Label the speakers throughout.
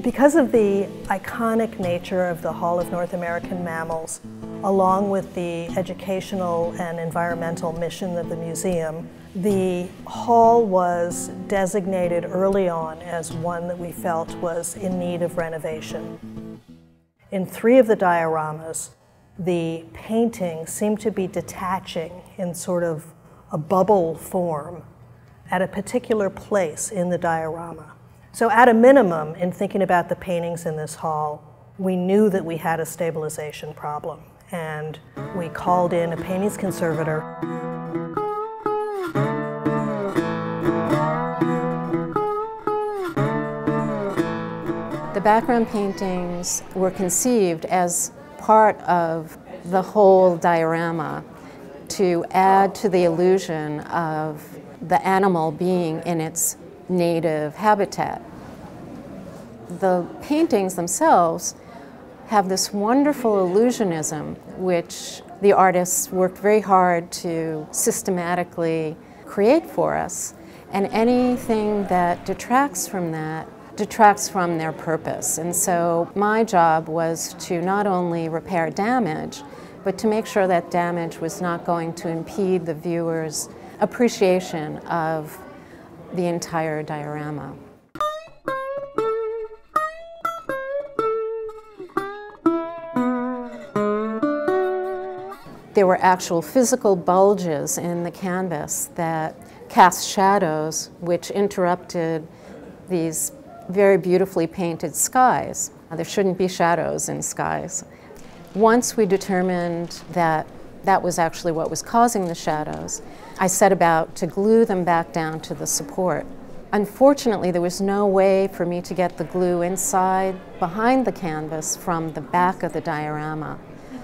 Speaker 1: Because of the iconic nature of the Hall of North American Mammals, along with the educational and environmental mission of the museum, the hall was designated early on as one that we felt was in need of renovation. In 3 of the dioramas, the painting seemed to be detaching in sort of a bubble form at a particular place in the diorama. So at a minimum, in thinking about the paintings in this hall, we knew that we had a stabilization problem, and we called in a paintings conservator.
Speaker 2: The background paintings were conceived as part of the whole diorama to add to the illusion of the animal being in its native habitat. The paintings themselves have this wonderful illusionism which the artists worked very hard to systematically create for us, and anything that detracts from that detracts from their purpose. And so my job was to not only repair damage, but to make sure that damage was not going to impede the viewer's appreciation of the entire diorama. There were actual physical bulges in the canvas that cast shadows which interrupted these very beautifully painted skies. There shouldn't be shadows in skies. Once we determined that that was actually what was causing the shadows, I set about to glue them back down to the support. Unfortunately, there was no way for me to get the glue inside behind the canvas from the back of the diorama.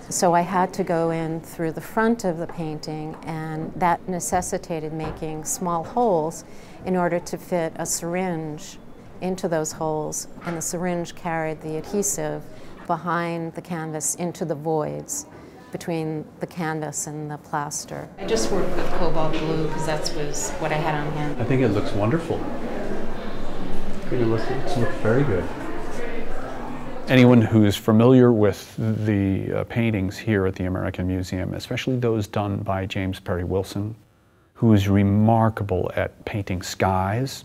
Speaker 2: So I had to go in through the front of the painting, and that necessitated making small holes in order to fit a syringe into those holes, and the syringe carried the adhesive behind the canvas into the voids between the canvas and the plaster. I just worked with cobalt blue because that was what I had on hand.
Speaker 3: I think it looks wonderful. It looks very good. Anyone who's familiar with the paintings here at the American Museum, especially those done by James Perry Wilson, who is remarkable at painting skies.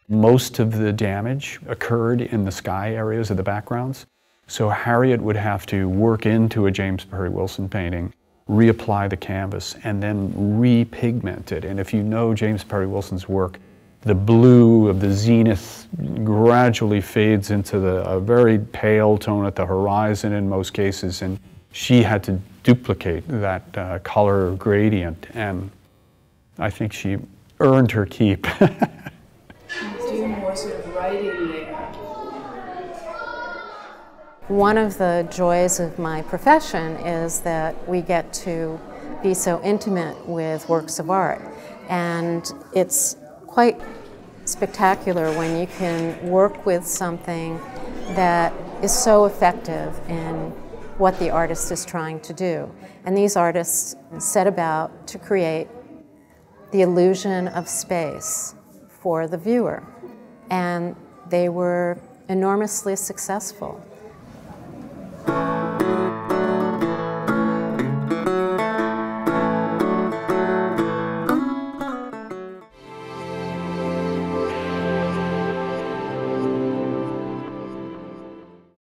Speaker 3: Most of the damage occurred in the sky areas of the backgrounds. So Harriet would have to work into a James Perry Wilson painting, reapply the canvas, and then repigment it. And if you know James Perry Wilson's work, the blue of the zenith gradually fades into a very pale tone at the horizon in most cases, and she had to duplicate that color gradient, and I think she earned her keep.
Speaker 4: Do more sort of writing there.
Speaker 2: One of the joys of my profession is that we get to be so intimate with works of art, and it's quite spectacular when you can work with something that is so effective in what the artist is trying to do. And these artists set about to create the illusion of space for the viewer, and they were enormously successful.